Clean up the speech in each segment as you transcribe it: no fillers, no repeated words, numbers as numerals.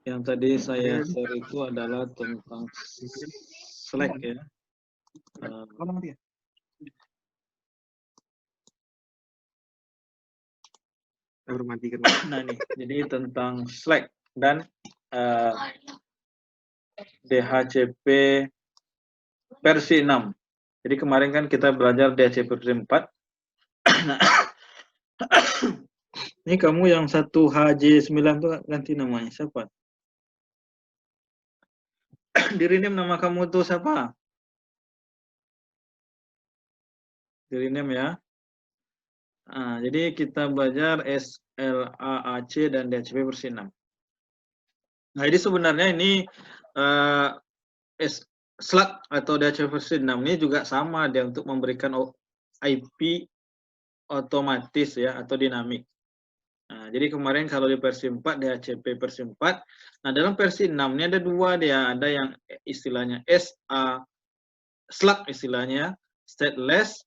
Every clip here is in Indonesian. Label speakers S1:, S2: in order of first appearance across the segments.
S1: Yang tadi saya share itu adalah tentang Slack ya. Nah nih, jadi tentang Slack dan DHCP versi 6. Jadi kemarin kan kita belajar DHCP versi 4. Nah, ini kamu yang 1HJ9 tuh ganti namanya siapa? Di rename nama kamu tuh siapa? Di rename ya. Nah, jadi kita belajar SLAAC dan DHCP versi 6. Nah, jadi sebenarnya ini Slack atau DHCP versi 6 ini juga sama dia untuk memberikan IP otomatis ya atau dinamik. Nah, jadi kemarin kalau di versi 4 DHCP versi 4. Nah, dalam versi 6 ini ada dua dia, ada yang istilahnya Slack istilahnya stateless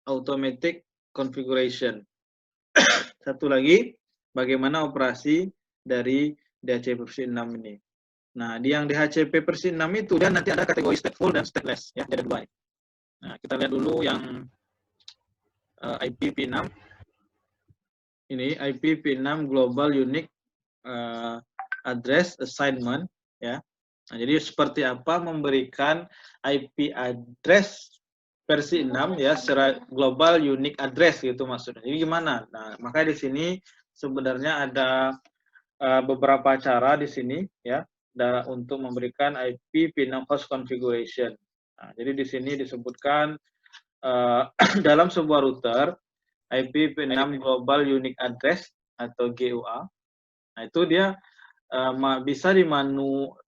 S1: automatic configuration. Satu lagi bagaimana operasi dari DHCP versi 6 ini. Nah, di yang DHCP versi 6 itu dia nanti ada kategori stateful dan stateless ya, ada dua. Nah, kita lihat dulu yang IPv6. Ini IPv6 Global Unique Address Assignment ya. Nah, jadi seperti apa memberikan IP address versi 6 ya secara global unique address gitu maksudnya. Jadi gimana? Nah, maka di sini sebenarnya ada beberapa cara di sini ya untuk memberikan IPv6 host configuration. Nah, jadi di sini disebutkan dalam sebuah router IPv6 Global Unique Address atau GUA. Nah, itu dia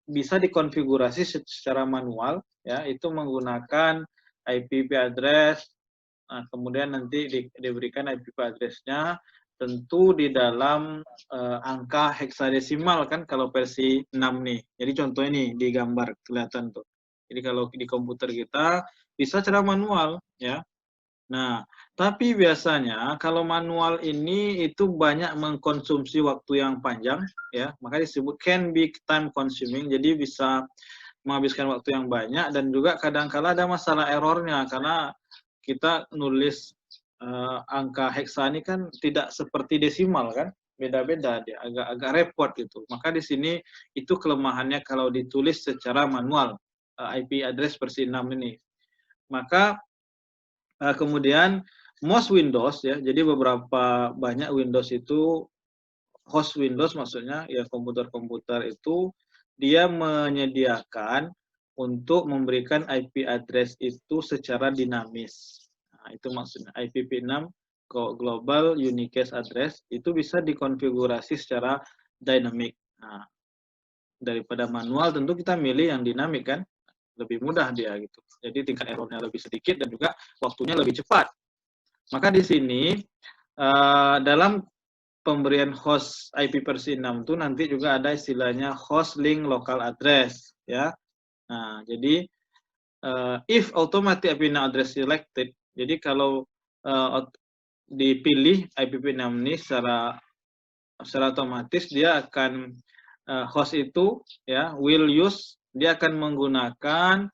S1: bisa dikonfigurasi secara manual ya, itu menggunakan IP address. Nah, kemudian nanti diberikan IP address-nya tentu di dalam angka heksadesimal kan kalau versi 6 nih. Jadi contohnya nih di gambar kelihatan tuh. Jadi kalau di komputer kita bisa secara manual ya. Nah, tapi biasanya kalau manual ini itu banyak mengkonsumsi waktu yang panjang ya, maka disebut can be time consuming. Jadi bisa menghabiskan waktu yang banyak dan juga kadang-kala ada masalah errornya karena kita nulis angka heksa ini kan tidak seperti desimal kan, beda-beda dia, agak repot gitu. Maka di sini itu kelemahannya kalau ditulis secara manual IP address versi 6 ini. Maka kemudian most Windows ya, jadi beberapa banyak Windows itu host Windows maksudnya ya komputer-komputer itu dia menyediakan untuk memberikan IP address itu secara dinamis. Nah, itu maksudnya IPv6 Global Unique Address itu bisa dikonfigurasi secara dynamic. Nah, daripada manual tentu kita milih yang dinamik kan, lebih mudah dia gitu. Jadi tingkat errornya lebih sedikit dan juga waktunya lebih cepat. Maka di sini dalam pemberian host IP versi 6 itu nanti juga ada istilahnya host link local address ya. Nah, jadi if automatic IP address selected, jadi kalau dipilih IPv6 ini secara otomatis dia akan host itu ya will use, dia akan menggunakan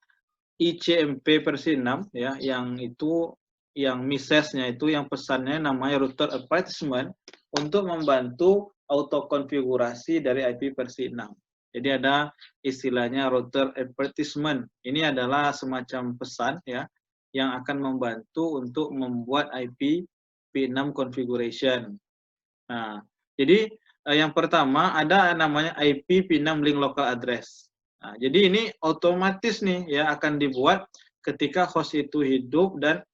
S1: ICMP versi 6 ya, yang itu yang message-nya itu yang pesannya namanya router advertisement untuk membantu auto konfigurasi dari IP versi 6. Jadi ada istilahnya router advertisement. Ini adalah semacam pesan ya yang akan membantu untuk membuat IP v6 configuration. Nah, jadi yang pertama ada namanya IP v6 link local address. Nah, jadi ini otomatis nih ya akan dibuat ketika host itu hidup dan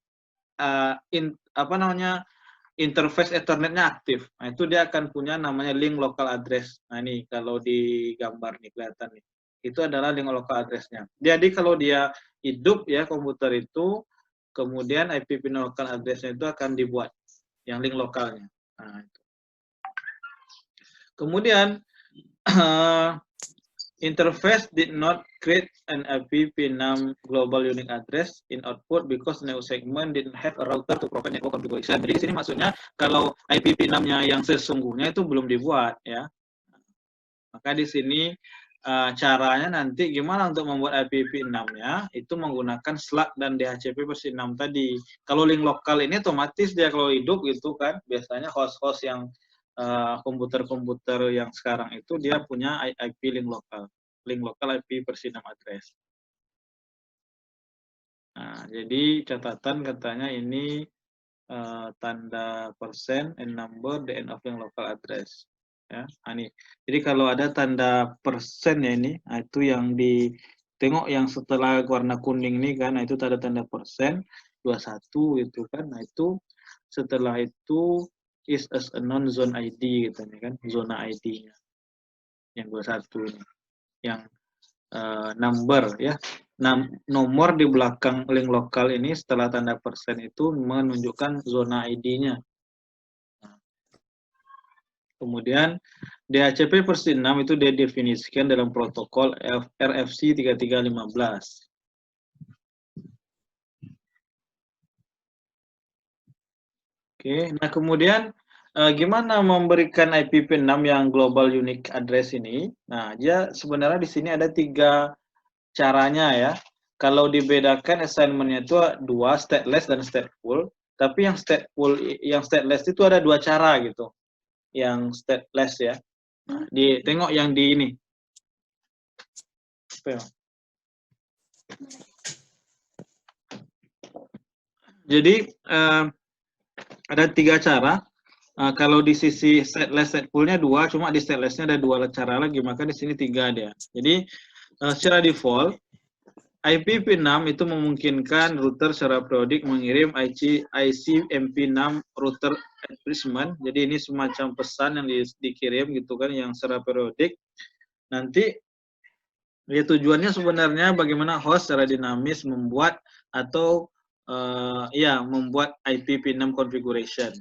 S1: interface Ethernetnya aktif. Nah, itu dia akan punya namanya link local address. Nah, ini kalau di gambar nih kelihatan nih. Itu adalah link local address-nya. Jadi kalau dia hidup ya komputer itu, kemudian IP pin local address-nya itu akan dibuat yang link lokalnya. Nah, itu. Kemudian interface did not create an IPv6 global unique address in output because no segment didn't have a router to provide network configuration. Jadi di sini maksudnya kalau IPv6-nya yang sesungguhnya itu belum dibuat ya. Maka di sini caranya nanti gimana untuk membuat IPv6-nya, itu menggunakan SLAC dan DHCP versi 6 tadi. Kalau link lokal ini otomatis dia kalau hidup gitu kan, biasanya host-host yang komputer-komputer yang sekarang itu dia punya IP link lokal IP versi 6 address. Nah, jadi catatan katanya ini tanda persen and number the end of link local address. Ya, ini. Jadi kalau ada tanda persen ya ini, nah itu yang ditengok yang setelah warna kuning ini kan, nah itu tanda persen 21 itu kan, nah itu setelah itu is as a non zone ID katanya kan, zona ID-nya yang 21 ini, yang number ya, nomor di belakang link lokal ini setelah tanda persen itu menunjukkan zona ID-nya. Kemudian DHCP versi 6 itu didefinisikan dalam protokol RFC 3315. Oke, nah kemudian gimana memberikan IPv6 yang global unique address ini? Nah, dia sebenarnya di sini ada 3 caranya ya. Kalau dibedakan assignment-nya itu 2, stateless dan stateful. Tapi yang stateless itu ada 2 cara gitu. Yang stateless ya. Nah, tengok yang di ini. Jadi ada 3 cara. Kalau di sisi stateless stateful-nya 2, cuma di stateless-nya ada 2 cara lagi, maka di sini 3 dia. Jadi secara default IPv6 itu memungkinkan router secara periodik mengirim ICMP6 router advertisement. Jadi ini semacam pesan yang dikirim gitu kan, yang secara periodik. Nanti ya tujuannya sebenarnya bagaimana host secara dinamis membuat atau membuat IPv6 configuration.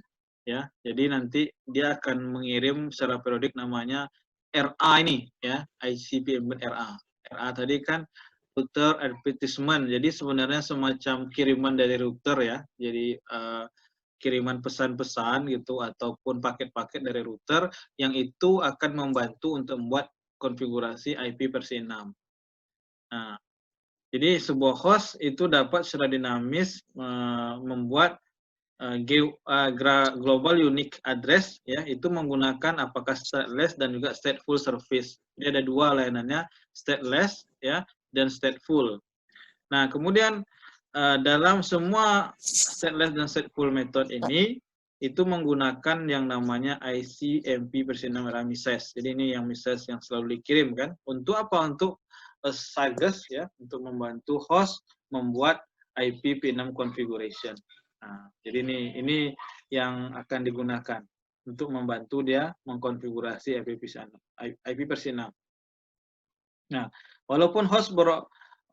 S1: Ya, jadi nanti dia akan mengirim secara periodik namanya RA ini ya, ICMP RA. RA tadi kan router advertisement. Jadi sebenarnya semacam kiriman dari router ya. Jadi kiriman pesan-pesan gitu ataupun paket-paket dari router yang itu akan membantu untuk membuat konfigurasi IP versi 6. Nah, jadi sebuah host itu dapat secara dinamis membuat global unique address ya, itu menggunakan apakah stateless dan juga stateful service. Jadi ada 2 layanannya, stateless ya dan stateful. Nah, kemudian dalam semua stateless dan stateful method ini itu menggunakan yang namanya ICMP versi 6 RA message. Jadi ini yang message yang selalu dikirim kan. Untuk apa? Untuk Sages ya, untuk membantu host membuat IPv6 configuration. Nah, jadi ini yang akan digunakan untuk membantu dia mengkonfigurasi IP versi 6. Nah, walaupun host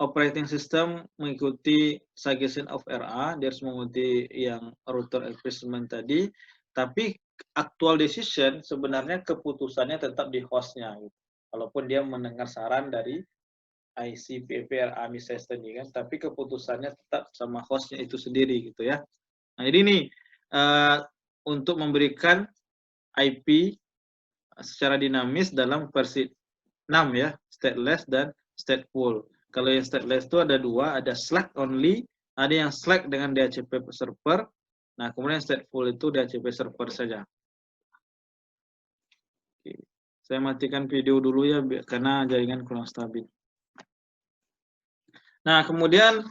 S1: operating system mengikuti suggestion of RA, dia harus mengikuti yang router advertisement tadi, tapi actual decision sebenarnya keputusannya tetap di hostnya. Gitu. Walaupun dia mendengar saran dari ICMP RA message tadi kan, tapi keputusannya tetap sama hostnya itu sendiri gitu ya. Nah, jadi ini untuk memberikan IP secara dinamis dalam versi 6 ya, stateless dan stateful. Kalau yang stateless itu ada 2, ada SLAC only, ada yang SLAC dengan DHCP server. Nah, kemudian stateful itu DHCP server saja. Oke. Saya matikan video dulu ya, karena jaringan kurang stabil. Nah, kemudian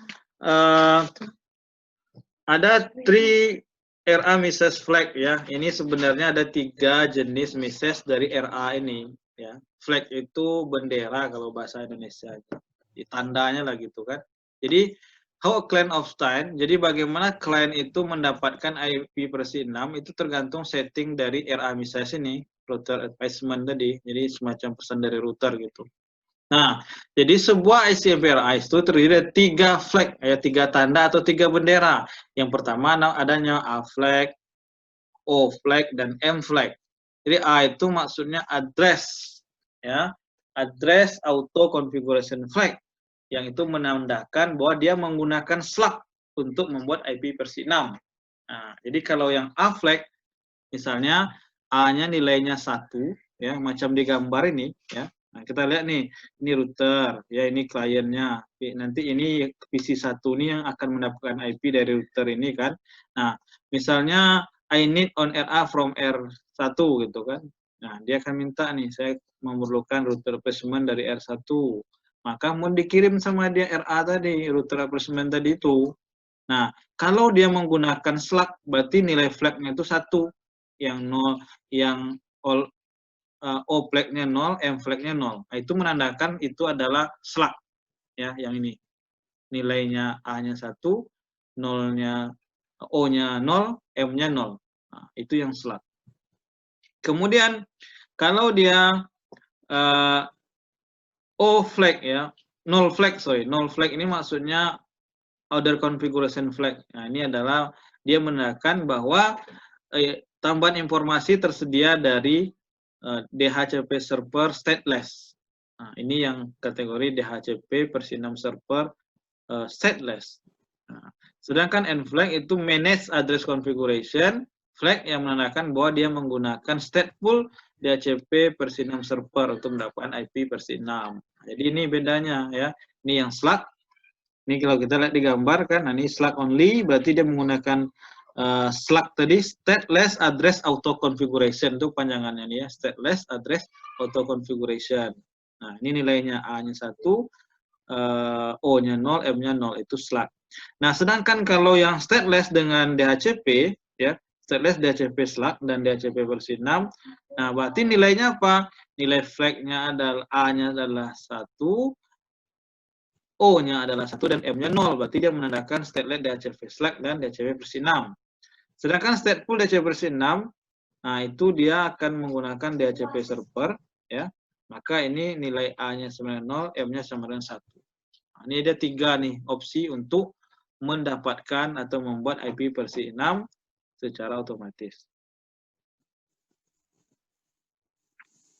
S1: ada 3 RA message flag ya. Ini sebenarnya ada 3 jenis message dari RA ini ya. Flag itu bendera kalau bahasa Indonesia. Tandanya lah gitu kan. Jadi how a client obtain, jadi bagaimana klien itu mendapatkan IP versi 6 itu tergantung setting dari RA message ini, router advertisement tadi. Jadi semacam pesan dari router gitu. Nah, jadi sebuah ICMP RA itu terdiri dari 3 flag, ya 3 tanda atau 3 bendera. Yang pertama adanya A flag, O flag, dan M flag. Jadi A itu maksudnya address, ya, address auto configuration flag, yang itu menandakan bahwa dia menggunakan SLAC untuk membuat IP versi 6. Nah, jadi kalau yang A flag, misalnya A-nya nilainya 1, ya, macam di gambar ini, ya. Nah, kita lihat nih, ini router, ya, ini kliennya. Nanti ini PC1 ini yang akan mendapatkan IP dari router ini kan. Nah, misalnya I need on RA from R1 gitu kan. Nah, dia akan minta nih, saya memerlukan router replacement dari R1. Maka mau dikirim sama dia RA tadi, router replacement tadi itu. Nah, kalau dia menggunakan slug, berarti nilai flag-nya itu 1. Yang 0, yang all, O flag-nya 0, M flag-nya 0. Nah, itu menandakan itu adalah slug. Ya, yang ini. Nilainya A-nya 1, 0-nya, O-nya 0, M-nya 0. Nah, itu yang slug. Kemudian, kalau dia O flag ya, 0 flag, sorry. 0 flag ini maksudnya order configuration flag. Nah, ini adalah dia menandakan bahwa tambahan informasi tersedia dari DHCP server stateless. Nah, ini yang kategori DHCP versi 6 server stateless. Nah, sedangkan N flag itu manage address configuration flag yang menandakan bahwa dia menggunakan stateful DHCP versi 6 server untuk mendapatkan IP versi 6. Jadi ini bedanya ya. Ini yang slug. Ini kalau kita lihat di gambar kan, nah ini slug only berarti dia menggunakan slug tadi stateless address auto configuration itu panjangannya nih ya, stateless address auto configuration. Nah, ini nilainya A-nya 1, O-nya 0, M-nya 0 itu slug. Nah, sedangkan kalau yang stateless dengan DHCP ya, stateless DHCP slug dan DHCP versi 6. Nah, berarti nilainya apa? Nilai flag-nya adalah A-nya adalah 1, O-nya adalah 1 dan M-nya 0. Berarti dia menandakan stateless DHCP slug dan DHCP versi 6. Sedangkan stateful DHCP versi 6, nah itu dia akan menggunakan DHCP server, ya. Maka ini nilai A-nya sama dengan 0, M-nya sama dengan 1. Nah, ini ada 3 nih opsi untuk mendapatkan atau membuat IP versi 6 secara otomatis.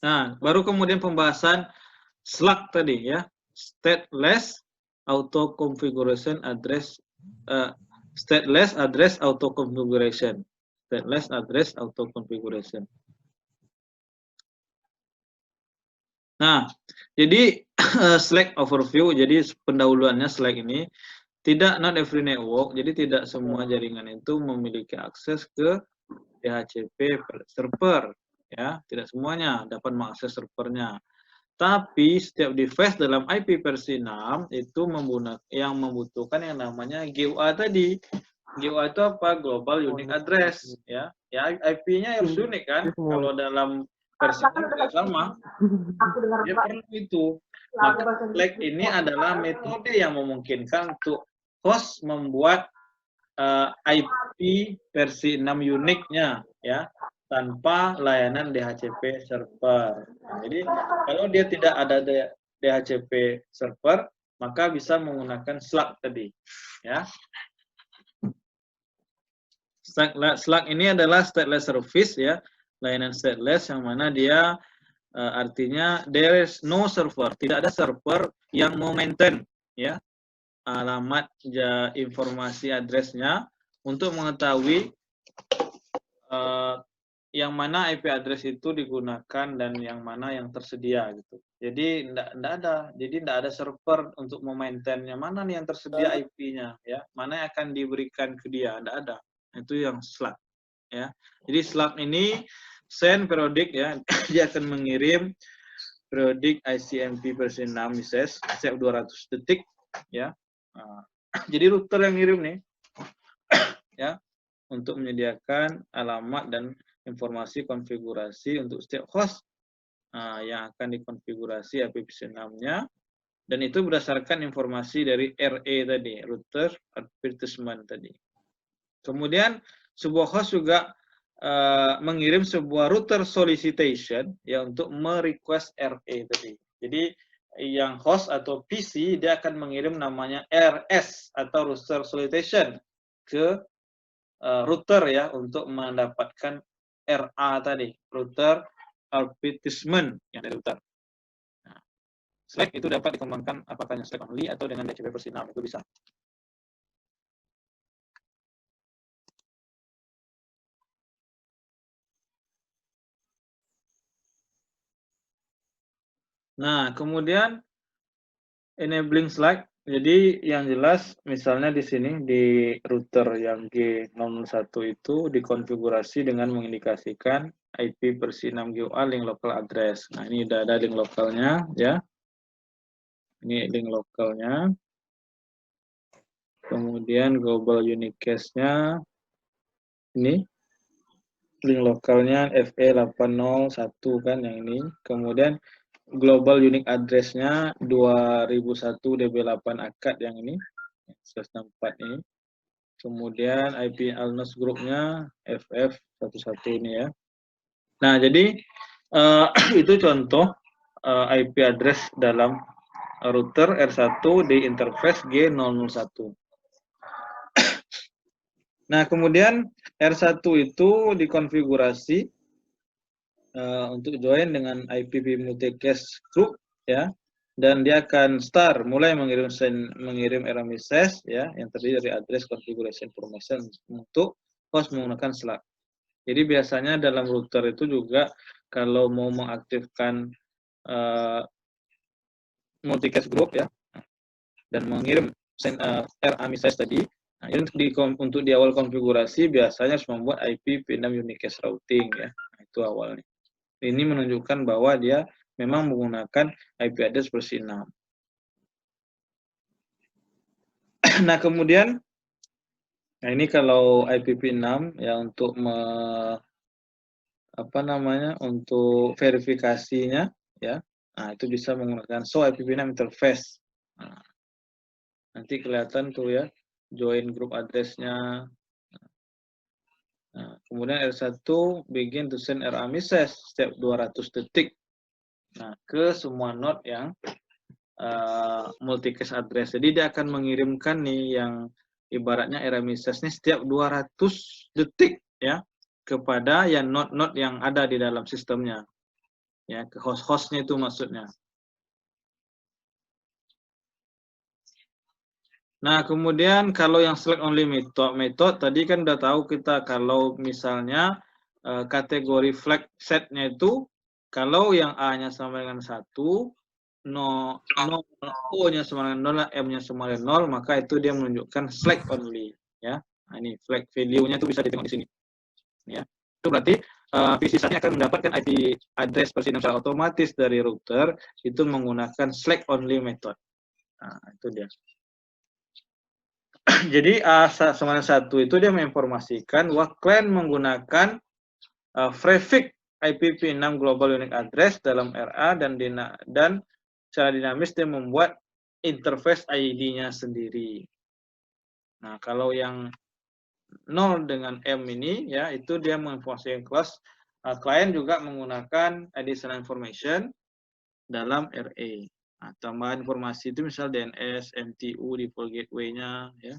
S1: Nah, baru kemudian pembahasan slug tadi ya, stateless auto configuration address, stateless address auto configuration, stateless address auto configuration. Nah, jadi Slack overview, jadi pendahuluannya Slack ini tidak not every network, jadi tidak semua jaringan itu memiliki akses ke DHCP server, ya, tidak semuanya dapat mengakses servernya. Tapi setiap device dalam IP versi 6 itu yang membutuhkan yang namanya GUA tadi. GUA itu apa? Global Unique Address, ya. Ya IP-nya harus unik kan? Kalau dalam versi 6 tidak sama. Dia perlu itu. Maka Slack ini adalah metode yang memungkinkan untuk host membuat IP versi 6 uniknya, ya, tanpa layanan DHCP server. Nah, jadi kalau dia tidak ada DHCP server, maka bisa menggunakan slug tadi, ya. Slug ini adalah stateless service, ya, layanan stateless yang mana dia artinya there is no server, tidak ada server yang memaintain, ya, alamat informasi addressnya untuk mengetahui yang mana IP address itu digunakan dan yang mana yang tersedia gitu. Jadi enggak ada. Jadi enggak ada server untuk memaintainnya, mana nih yang tersedia IP-nya, ya. Mana yang akan diberikan ke dia, enggak ada. Itu yang slug, ya. Jadi slug ini send periodic, ya. Dia akan mengirim periodic ICMP versi 6 misalnya setiap 200 detik, ya. Nah, jadi router yang ngirim nih, ya, untuk menyediakan alamat dan informasi konfigurasi untuk setiap host yang akan dikonfigurasi IPv6-nya, dan itu berdasarkan informasi dari RE tadi, router advertisement tadi. Kemudian sebuah host juga mengirim sebuah router solicitation, ya, untuk merequest RE tadi. Jadi yang host atau PC dia akan mengirim namanya RS atau router solicitation ke router, ya, untuk mendapatkan RA tadi, router advertisement yang dari router. Nah, Slack itu dapat dikembangkan apakah yang Slack only atau dengan DHCP versi 6 itu bisa. Nah, kemudian enabling select. Jadi yang jelas misalnya di sini di router yang G001 itu dikonfigurasi dengan mengindikasikan IP versi 6GUA link local address. Nah, ini udah ada link lokalnya ya. Ini link lokalnya. Kemudian global unique cache-nya ini link lokalnya FE801 kan yang ini. Kemudian global unique address-nya 2001 DB8 akad yang ini 164 ini. Kemudian IP alnos group-nya FF11 ini ya. Nah, jadi itu contoh IP address dalam router R1 di interface G001. Nah, kemudian R1 itu dikonfigurasi untuk join dengan IPv multicast group ya, dan dia akan start mulai mengirim error message ya yang terdiri dari address configuration information untuk host menggunakan Slack. Jadi biasanya dalam router itu juga kalau mau mengaktifkan multicast group ya dan mengirim RA message tadi, nah, ini untuk di awal konfigurasi biasanya harus membuat IP P6 unicast routing ya. Nah, itu awalnya. Ini menunjukkan bahwa dia memang menggunakan IP address versi 6. Nah, kemudian nah ini kalau IPv6 ya untuk untuk verifikasinya ya. Nah, itu bisa menggunakan show IPv6 interface. Nah, nanti kelihatan tuh ya join group address-nya. Nah, kemudian R1 begin to send RA message setiap 200 detik. Nah, ke semua node yang multicast address. Jadi dia akan mengirimkan nih yang ibaratnya error message nih setiap 200 detik ya kepada yang node-node yang ada di dalam sistemnya. Ya, ke host-hostnya itu maksudnya. Nah, kemudian kalau yang select only method tadi kan udah tahu kita kalau misalnya kategori flag setnya itu kalau yang A-nya sama dengan 1, O-nya sama dengan 0, M-nya sama dengan 0, maka itu dia menunjukkan select only ya. Nah, ini flag value-nya itu bisa ditengok di sini. Ya. Itu berarti PC akan mendapatkan IP address versi secara otomatis dari router itu menggunakan select only method. Nah, itu dia. Jadi A91 itu dia menginformasikan bahwa klien menggunakan prefix IPv6 global unique address dalam RA dan secara dinamis dia membuat interface ID-nya sendiri. Nah, kalau yang 0 dengan M ini ya itu dia menginformasikan class klien juga menggunakan additional information dalam RA. Nah, tambahan informasi itu misal DNS, MTU, default gateway-nya ya.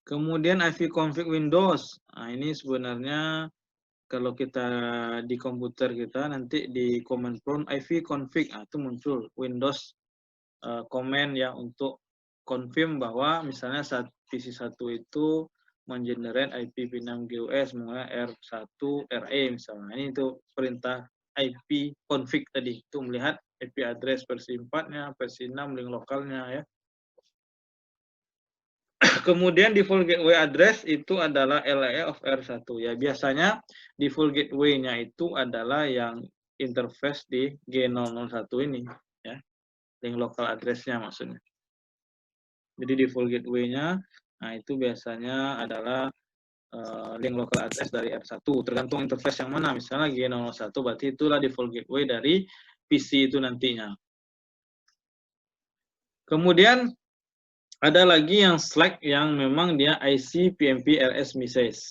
S1: Kemudian ipconfig Windows. Nah, ini sebenarnya kalau kita di komputer kita nanti di command prompt ipconfig, nah, itu muncul Windows command ya untuk confirm bahwa misalnya PC1 itu mengenerate IPv6 GUS menggunakan R1 RE misalnya. Ini itu perintah ipconfig tadi itu melihat IP address versi 4-nya, versi 6 link lokalnya ya. Kemudian default gateway address itu adalah LAE of R1 ya. Biasanya default gateway-nya itu adalah yang interface di G001 ini ya. Link local address-nya maksudnya. Jadi default gateway-nya nah itu biasanya adalah link local address dari R1 tergantung interface yang mana. Misalnya G001 berarti itulah default gateway dari PC itu nantinya. Kemudian ada lagi yang Slack yang memang dia IC PMP RS message.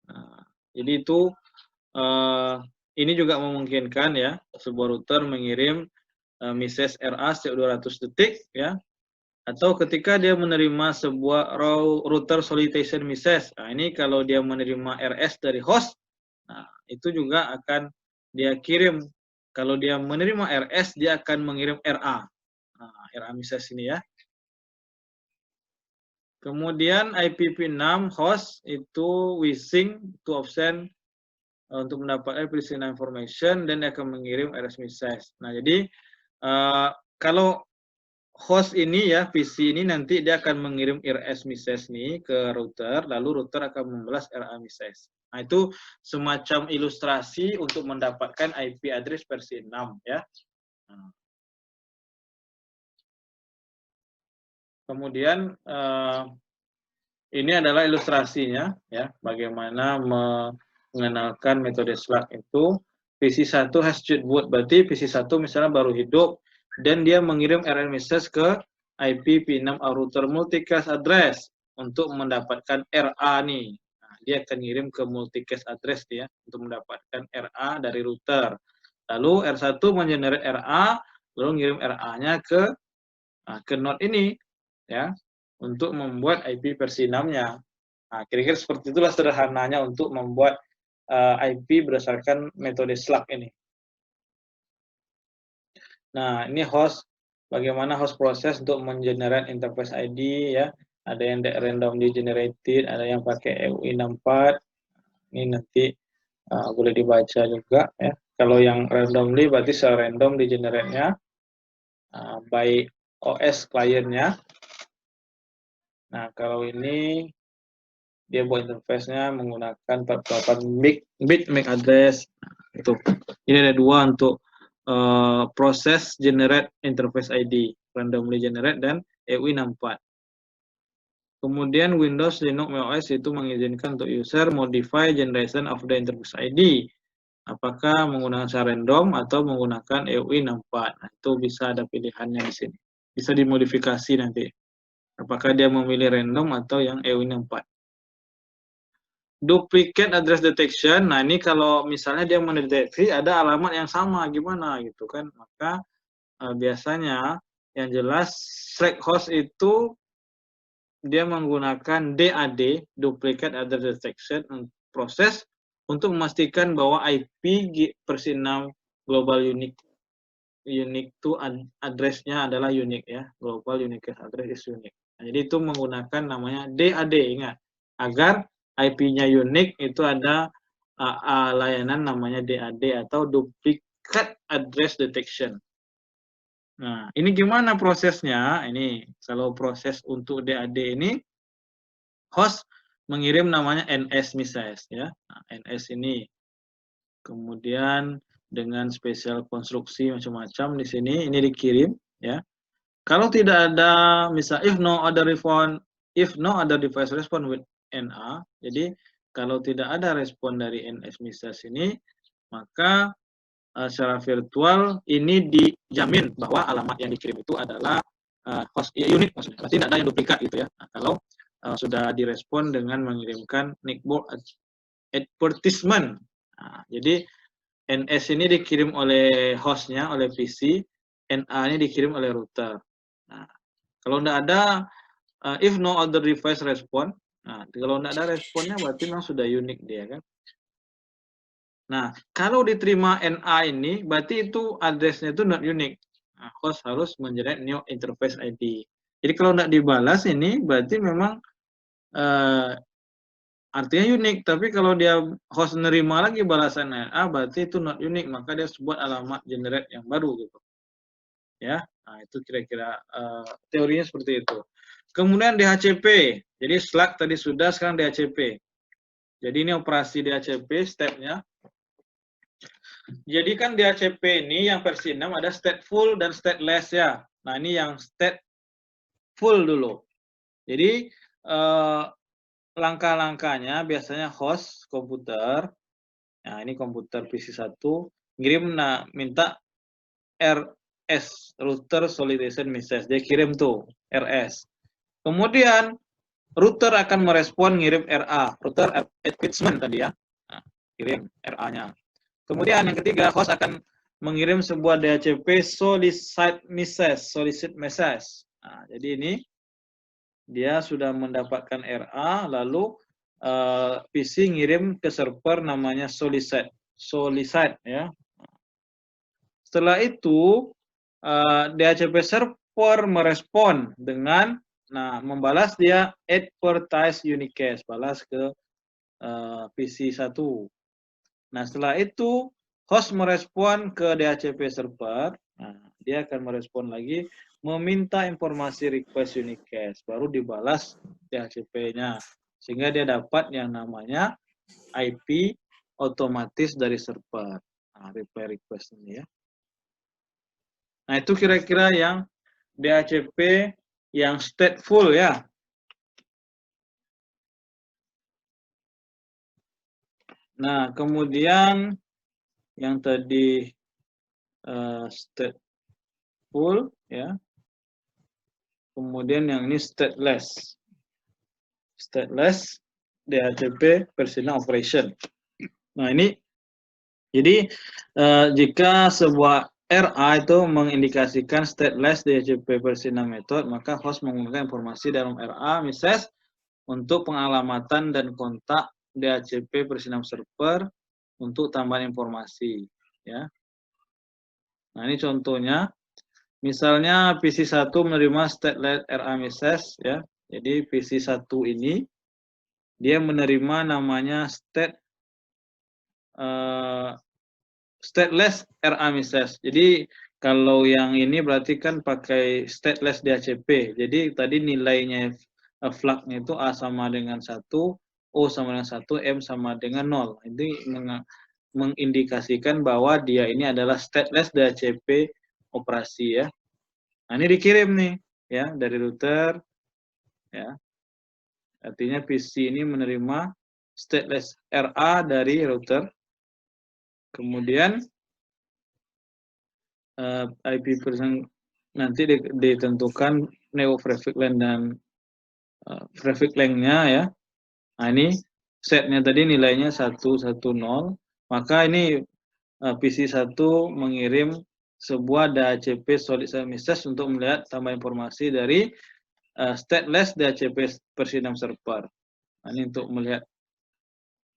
S1: Nah, jadi itu ini juga memungkinkan ya sebuah router mengirim message RA setiap 200 detik ya. Atau ketika dia menerima sebuah router solicitation message. Nah, ini kalau dia menerima RS dari host, nah itu juga akan dia kirim. Kalau dia menerima RS, dia akan mengirim RA. Nah, RA message ini ya. Kemudian IPv6 host itu wishing to option untuk mendapatkan personal information dan dia akan mengirim RS message. Nah, jadi kalau host ini ya, PC ini nanti dia akan mengirim RS message nih ke router, lalu router akan membalas RA message. Nah, itu semacam ilustrasi untuk mendapatkan IP address versi 6 ya. Nah, kemudian ini adalah ilustrasinya ya, bagaimana mengenalkan metode slug itu. PC1 has boot, berarti PC1 misalnya baru hidup dan dia mengirim RN message ke IP P6 router multicast address untuk mendapatkan RA nih. Nah, dia akan ngirim ke multicast address dia untuk mendapatkan RA dari router. Lalu R1 mengenerate RA, lalu ngirim RA-nya ke node ini ya, untuk membuat IP versi 6-nya. Nah, kira-kira seperti itulah sederhananya untuk membuat IP berdasarkan metode slug ini. Nah, ini host, bagaimana host proses untuk mengenerate interface ID ya. Ada yang randomly generated, ada yang pakai EUI64. Ini nanti boleh dibaca juga ya. Kalau yang randomly berarti secara random di generate-nya by OS kliennya. Nah, kalau ini dia buat interface-nya menggunakan 48 bit MAC address. Itu. Ini ada dua untuk proses generate interface ID, randomly generate dan EUI64. Kemudian Windows, Linux, macOS itu mengizinkan untuk user modify generation of the interface ID. Apakah menggunakan secara random atau menggunakan EUI64. Nah, itu bisa ada pilihannya di sini. Bisa dimodifikasi nanti. Apakah dia memilih random atau yang EUI64. Duplicate address detection, nah ini kalau misalnya dia mendeteksi ada alamat yang sama, gimana gitu kan, maka biasanya yang jelas flag host itu dia menggunakan DAD, Duplicate Address Detection, proses untuk memastikan bahwa IP versi 6 global unique to address-nya adalah unique ya, global unique address is unique. Nah, jadi itu menggunakan namanya DAD, ingat, agar IP-nya unik itu ada layanan namanya DAD atau Duplicate Address Detection. Nah, ini gimana prosesnya? Ini kalau proses untuk DAD ini, host mengirim namanya NS message ya. Nah, NS ini kemudian dengan spesial konstruksi macam-macam di sini ini dikirim ya. Kalau tidak ada misal if no other device respond with NA, jadi kalau tidak ada respon dari NS message ini, maka secara virtual ini dijamin bahwa alamat yang dikirim itu adalah host unit maksudnya, berarti tidak ada yang duplikat gitu ya. Nah, kalau sudah direspon dengan mengirimkan nickboard advertisement. Nah, jadi NS ini dikirim oleh hostnya, oleh PC, NA ini dikirim oleh router. Nah, kalau tidak ada, if no other device respond, nah, kalau tidak ada responnya berarti memang sudah unik dia kan. Nah, kalau diterima NA ini, berarti itu addressnya itu not unique. Nah, host harus mengenerate new interface ID. Jadi kalau tidak dibalas ini, berarti memang artinya unik. Tapi kalau dia host nerima lagi balasan NA, berarti itu not unique. Maka dia buat alamat generate yang baru gitu. Ya, nah itu kira-kira teorinya seperti itu. Kemudian DHCP, jadi slug tadi sudah, sekarang DHCP. Jadi ini operasi DHCP stepnya. Jadi kan DHCP ini yang versi 6 ada stateful dan stateless ya. Nah ini yang stateful dulu. Jadi langkah-langkahnya biasanya host komputer, nah ini komputer PC1, ngirim minta RS, router solicitation message, dia kirim tuh RS. Kemudian router akan merespon ngirim RA, router advertisement tadi ya, nah, kirim RA-nya. Kemudian yang ketiga, host akan mengirim sebuah DHCP solicit message. Nah, jadi ini dia sudah mendapatkan RA, lalu PC ngirim ke server namanya solicit ya. Setelah itu DHCP server merespon dengan membalas dia advertise unique cache, balas ke PC1. Nah, setelah itu host merespon ke DHCP server. Nah, dia akan merespon lagi meminta informasi request unicast, baru dibalas DHCP-nya. Sehingga dia dapat yang namanya IP otomatis dari server. Nah, reply request ini ya. Nah, itu kira-kira yang DHCP yang stateful ya. Nah, kemudian yang tadi stateful ya. Kemudian yang ini stateless. Stateless DHCP personal operation. Nah, ini jadi jika sebuah RA itu mengindikasikan stateless DHCP personal method, maka host menggunakan informasi dalam RA message untuk pengalamatan dan kontak DHCP personal server untuk tambahan informasi ya. Nah, ini contohnya. Misalnya PC1 menerima stateless RA message ya. Jadi PC1 ini dia menerima namanya stateless RA message. Jadi kalau yang ini berarti kan pakai stateless DHCP. Jadi tadi nilainya flagnya itu A sama dengan 1, O sama dengan 1, M sama dengan 0. Ini mengindikasikan bahwa dia ini adalah stateless DHCP operasi ya. Nah, ini dikirim nih ya dari router ya. Artinya PC ini menerima stateless RA dari router. Kemudian IP person nanti ditentukan neo traffic lane dan traffic length-nya ya. Nah, ini setnya tadi nilainya 110. Maka ini PC1 mengirim sebuah DHCP solid state message untuk melihat tambah informasi dari stateless DHCP versi 6 server. Nah, ini untuk melihat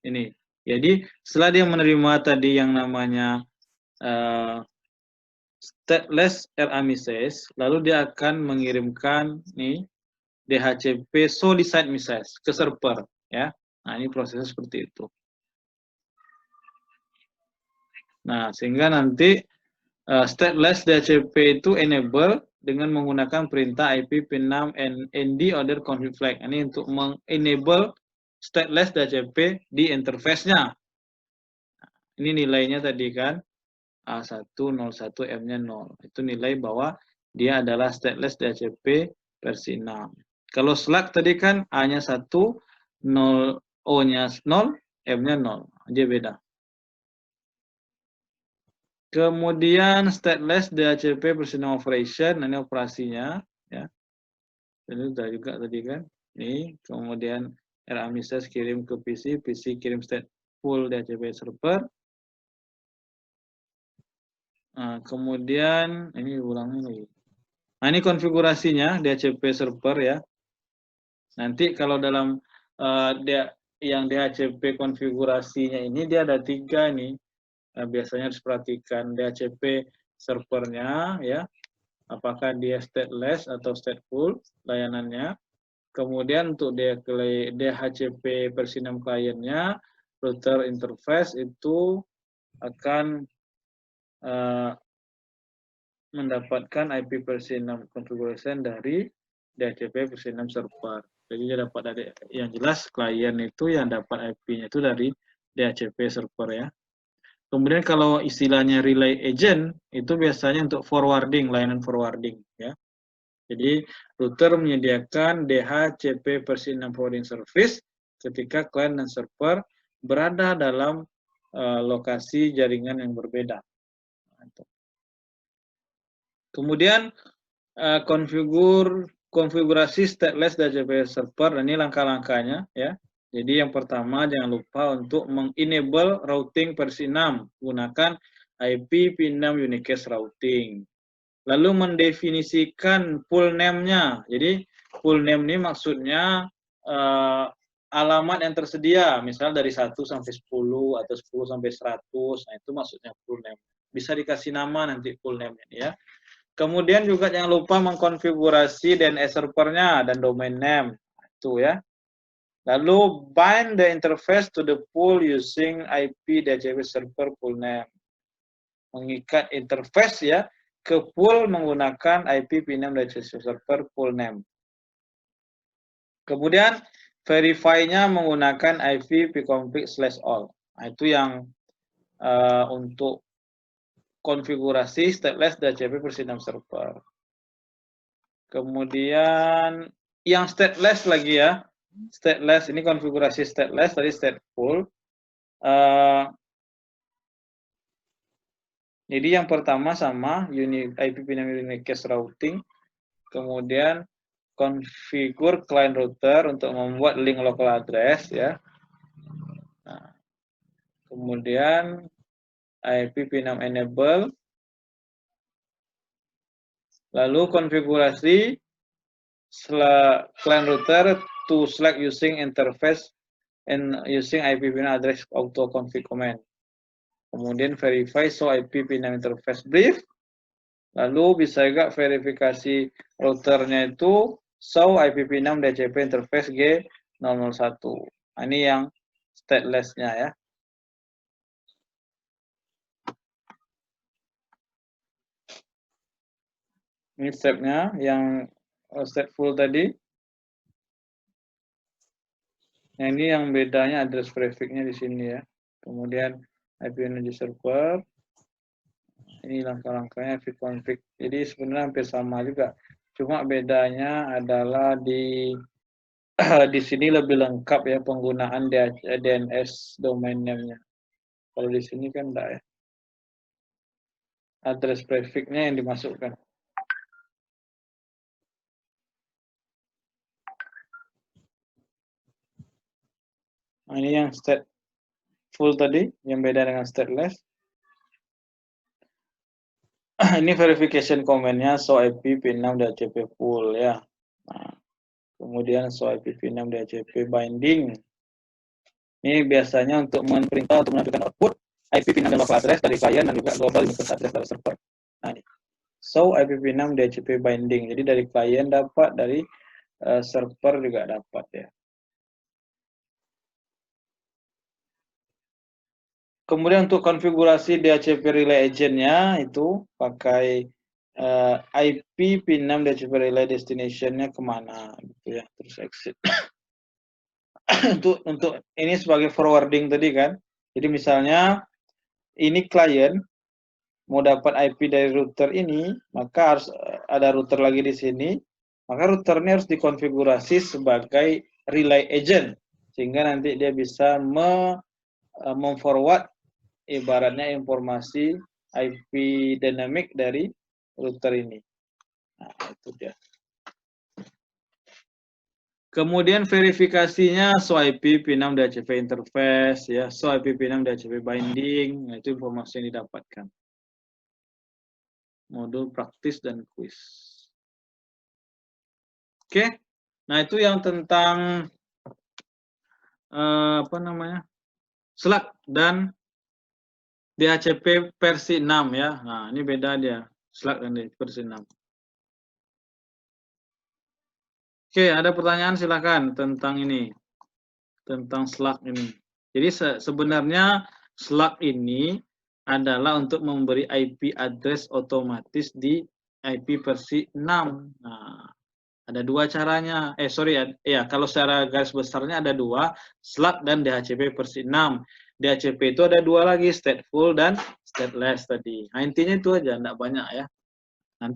S1: ini. Jadi setelah dia menerima tadi yang namanya stateless RA message, lalu dia akan mengirimkan nih DHCP solid state message ke server ya. Nah, ini prosesnya seperti itu. Nah, sehingga nanti stateless DHCP itu enable dengan menggunakan perintah IP pin6 ND order config flag. Ini untuk mengenable stateless DHCP di interface-nya. Ini nilainya tadi kan A101 M-nya 0. Itu nilai bahwa dia adalah stateless DHCP versi 6. Kalau Slack tadi kan A-nya 1, 0, O-nya 0, M-nya 0. Dia beda. Kemudian stateless DHCP personal operation, ini operasinya ya. Ini sudah juga tadi kan. Ini kemudian RA message kirim ke PC, PC kirim stateful DHCP server. Nah, kemudian ini ulangnya lagi. Nah, ini konfigurasinya DHCP server ya. Nanti kalau dalam yang DHCP konfigurasinya ini dia ada 3 nih. Biasanya harus perhatikan DHCP servernya ya. Apakah dia stateless atau stateful layanannya. Kemudian untuk DHCP versi 6 kliennya, router interface itu akan mendapatkan IP versi 6 configuration dari DHCP versi 6 server. Jadi dia dapat dari yang jelas klien itu yang dapat IP-nya itu dari DHCP server ya. Kemudian kalau istilahnya relay agent itu biasanya untuk forwarding, layanan forwarding ya. Jadi router menyediakan DHCP versi 6 forwarding service ketika klien dan server berada dalam lokasi jaringan yang berbeda. Kemudian konfigurasi stateless DHCP server, ini langkah-langkahnya ya. Jadi yang pertama jangan lupa untuk mengenable routing versi 6 gunakan IP pin6 unicast routing. Lalu mendefinisikan full name-nya. Jadi full name ini maksudnya alamat yang tersedia, misal dari 1 sampai 10 atau 10 sampai 100. Nah, itu maksudnya full name. Bisa dikasih nama nanti full name ini ya. Kemudian juga jangan lupa mengkonfigurasi DNS servernya dan domain name. Itu ya. Lalu bind the interface to the pool using IP DHCP server pool name. Mengikat interface ya ke pool menggunakan IP p6 DHCP server pool name. Kemudian verify-nya menggunakan IP pconfig/all. Nah, itu yang untuk konfigurasi stateless DHCP versi 6 server. Kemudian yang stateless lagi ya. Stateless ini konfigurasi stateless tadi stateful. Jadi yang pertama sama IP p6 unicast routing. Kemudian configure client router untuk membuat link local address ya. Nah, kemudian IP p6 enable. Lalu konfigurasi client router to select using interface and using IP p6 address auto config command. Kemudian verify show IP p6 interface brief. Lalu bisa juga verifikasi routernya itu show IP p6 DHCP interface G001. Nah, ini yang stateless-nya ya. Ini step-nya yang stateful tadi. Nah, ini yang bedanya address prefix-nya di sini ya. Kemudian IP energy server. Ini langkah-langkahnya vconfig. Jadi sebenarnya hampir sama juga. Cuma bedanya adalah di sini lebih lengkap ya penggunaan DNS domain name-nya. Kalau di sini kan enggak ya. Address prefix-nya yang dimasukkan. Nah, ini yang stateful tadi, yang beda dengan stateless. Ini verification command-nya show IP p6 DHCP full ya. Nah, kemudian show IP p6 DHCP binding. Ini biasanya untuk memerintah untuk menampilkan output IP p6 dan local address dari client dan juga global universal address dari server. Nah, ini. Show IP p6 DHCP binding. Jadi dari client dapat, dari server juga dapat ya. Kemudian untuk konfigurasi DHCP relay agent-nya itu pakai IP p6 DHCP relay destination-nya kemana gitu ya, terus exit. untuk ini sebagai forwarding tadi kan. Jadi misalnya ini klien mau dapat IP dari router ini, maka harus ada router lagi di sini. Maka routernya harus dikonfigurasi sebagai relay agent sehingga nanti dia bisa memforward ibaratnya informasi IP dynamic dari router ini. Nah, itu dia. Kemudian verifikasinya show IP p6 DHCP interface ya, show IP p6 DHCP binding, nah, itu informasi yang didapatkan. Modul praktis dan kuis. Oke. Nah, itu yang tentang Slack dan DHCP versi 6 ya. Nah, ini beda dia, Slack dan versi 6. Oke, ada pertanyaan silakan tentang ini. Tentang Slack ini. Jadi sebenarnya Slack ini adalah untuk memberi IP address otomatis di IP versi 6. Nah, ada dua caranya. Kalau secara garis besarnya ada dua, Slack dan DHCP versi 6. DHCP itu ada dua lagi, stateful dan stateless tadi. Nah, intinya itu aja, enggak banyak ya.